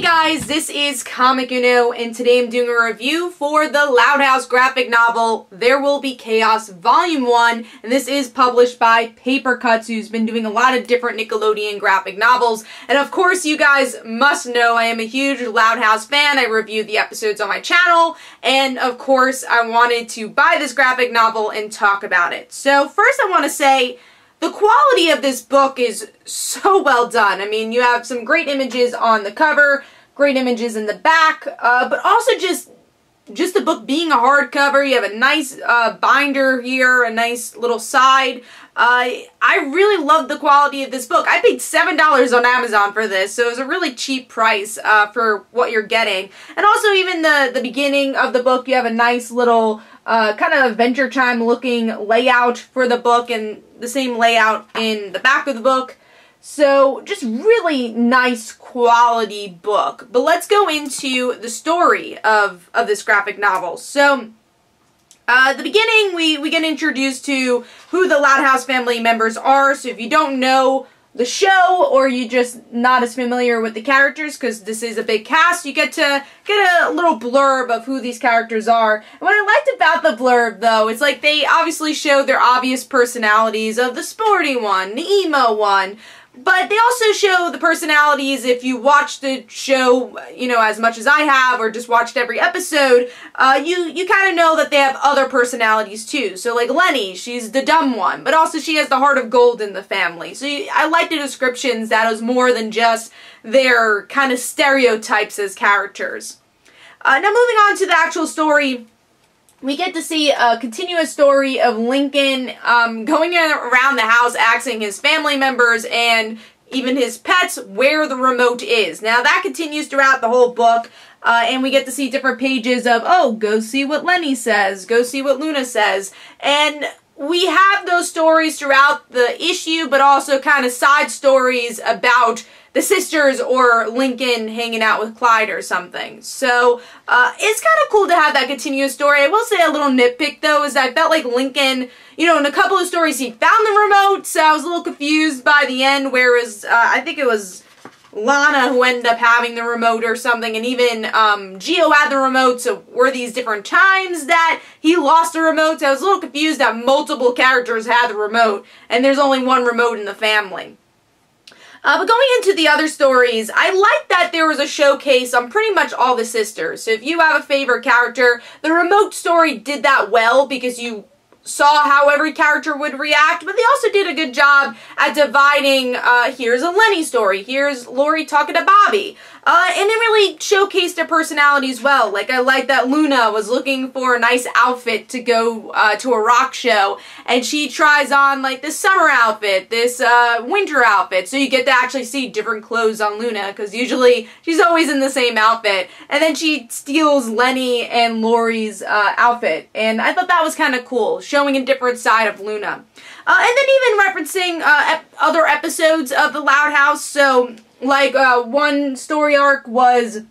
guys, this is Comic Uno, and today I'm doing a review for the Loud House graphic novel, There Will Be Chaos, Volume 1, and this is published by Paper Cuts, who's been doing a lot of different Nickelodeon graphic novels, and of course you guys must know I am a huge Loud House fan. I review the episodes on my channel, and of course I wanted to buy this graphic novel and talk about it. So first I want to say, the quality of this book is so well done. I mean, you have some great images on the cover, great images in the back, but also just the book being a hardcover. You have a nice binder here, a nice little side. I really love the quality of this book. I paid $7 on Amazon for this, so it was a really cheap price for what you're getting. And also even the beginning of the book, you have a nice little kind of Adventure Time looking layout for the book, and the same layout in the back of the book. So just really nice quality book. But let's go into the story of this graphic novel. So at the beginning, we get introduced to who the Loud House family members are. So if you don't know the show, or you just not as familiar with the characters, because this is a big cast, you get to get a little blurb of who these characters are. And what I liked about the blurb, though, is like they obviously show their obvious personalities of the sporty one, the emo one, but they also show the personalities. If you watch the show, you know, as much as I have, or just watched every episode, you kind of know that they have other personalities too. So like Lenny, she's the dumb one, but also she has the heart of gold in the family. So I like the descriptions that it was more than just their kind of stereotypes as characters. Now moving on to the actual story, we get to see a continuous story of Lincoln going around the house asking his family members and even his pets where the remote is. Now that continues throughout the whole book, and we get to see different pages of, oh, go see what Lenny says, go see what Luna says, and we have those stories throughout the issue, but also kind of side stories about the sisters or Lincoln hanging out with Clyde or something. So it's kind of cool to have that continuous story. I will say a little nitpick, though, is that I felt like Lincoln, you know, in a couple of stories he found the remote, so I was a little confused by the end, whereas I think it was Lana who ended up having the remote or something, and even Gio had the remote, so were these different times that he lost the remote? So I was a little confused that multiple characters had the remote, and there's only one remote in the family. But going into the other stories, I like that there was a showcase on pretty much all the sisters. So if you have a favorite character, the remote story did that well because you saw how every character would react, but they also did a good job at dividing, here's a Lenny story, here's Lori talking to Bobby, and it really showcased their personalities well. Like, I like that Luna was looking for a nice outfit to go to a rock show, and she tries on, like, this summer outfit, this winter outfit, so you get to actually see different clothes on Luna, because usually she's always in the same outfit, and then she steals Lenny and Lori's outfit, and I thought that was kind of cool, showing a different side of Luna. And then even referencing other episodes of the Loud House. So, like, one story arc was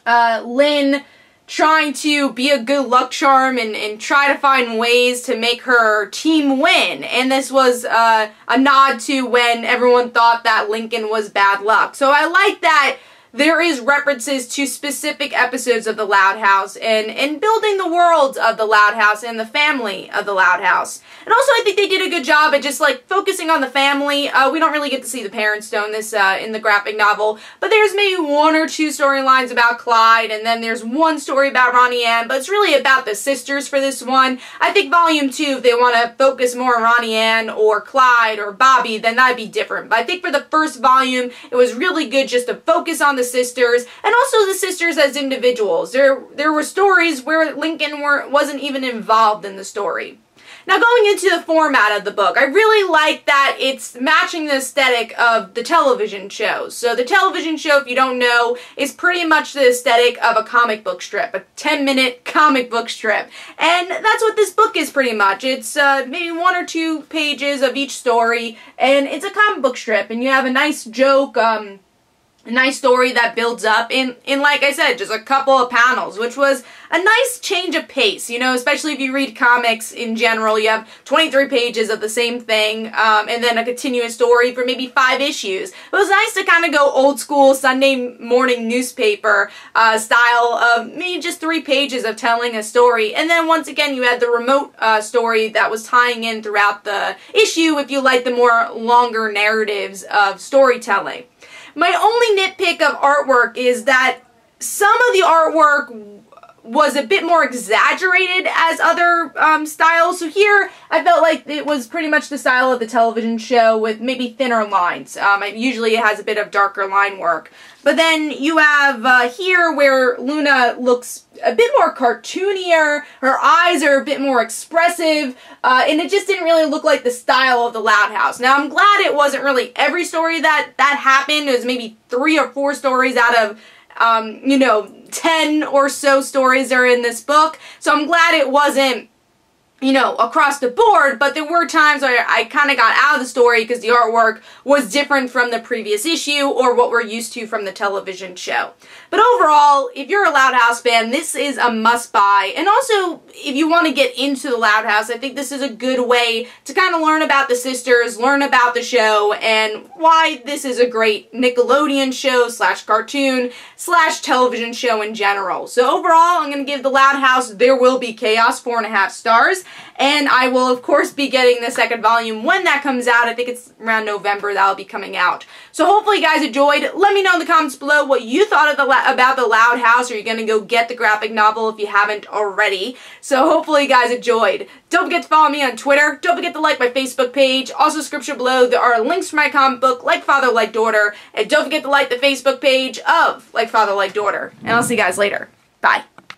Lynn trying to be a good luck charm and try to find ways to make her team win. And this was a nod to when everyone thought that Lincoln was bad luck. So I like that there is references to specific episodes of the Loud House and building the world of the Loud House and the family of the Loud House. And also I think they did a good job at just like focusing on the family. We don't really get to see the parents though in this in the graphic novel, but there's maybe one or two storylines about Clyde, and then there's one story about Ronnie Ann, but it's really about the sisters for this one. I think Volume 2, if they want to focus more on Ronnie Ann or Clyde or Bobby, then that'd be different. But I think for the first volume, it was really good just to focus on the sisters, and also the sisters as individuals. There were stories where Lincoln wasn't even involved in the story. Now going into the format of the book, I really like that it's matching the aesthetic of the television show. So the television show, if you don't know, is pretty much the aesthetic of a comic book strip, a 10-minute comic book strip. And that's what this book is pretty much. It's maybe one or two pages of each story, and it's a comic book strip, and you have a nice joke, a nice story that builds up in like I said, just a couple of panels, which was a nice change of pace, you know, especially if you read comics in general. You have 23 pages of the same thing, and then a continuous story for maybe 5 issues. It was nice to kind of go old school Sunday morning newspaper style of maybe just 3 pages of telling a story, and then once again you had the remote story that was tying in throughout the issue if you like the more longer narratives of storytelling. My only nitpick of artwork is that some of the artwork was a bit more exaggerated as other styles. So here, I felt like it was pretty much the style of the television show with maybe thinner lines. Usually it has a bit of darker line work. But then you have here where Luna looks a bit more cartoonier, her eyes are a bit more expressive, and it just didn't really look like the style of the Loud House. Now, I'm glad it wasn't really every story that happened. It was maybe 3 or 4 stories out of, 10 or so stories are in this book. So I'm glad it wasn't, across the board, but there were times where I kind of got out of the story because the artwork was different from the previous issue or what we're used to from the television show. But overall, if you're a Loud House fan, this is a must-buy. And also, if you want to get into the Loud House, I think this is a good way to kind of learn about the sisters, learn about the show, and why this is a great Nickelodeon show / cartoon / television show in general. So overall, I'm going to give the Loud House There Will Be Chaos 4.5 stars. And I will, of course, be getting the second volume when that comes out. I think it's around November that'll be coming out. So hopefully you guys enjoyed. Let me know in the comments below what you thought of about the Loud House. Are you going to go get the graphic novel if you haven't already? So hopefully you guys enjoyed. Don't forget to follow me on Twitter. Don't forget to like my Facebook page. Also, description below, there are links for my comic book, Like Father, Like Daughter. And don't forget to like the Facebook page of Like Father, Like Daughter. And I'll see you guys later. Bye.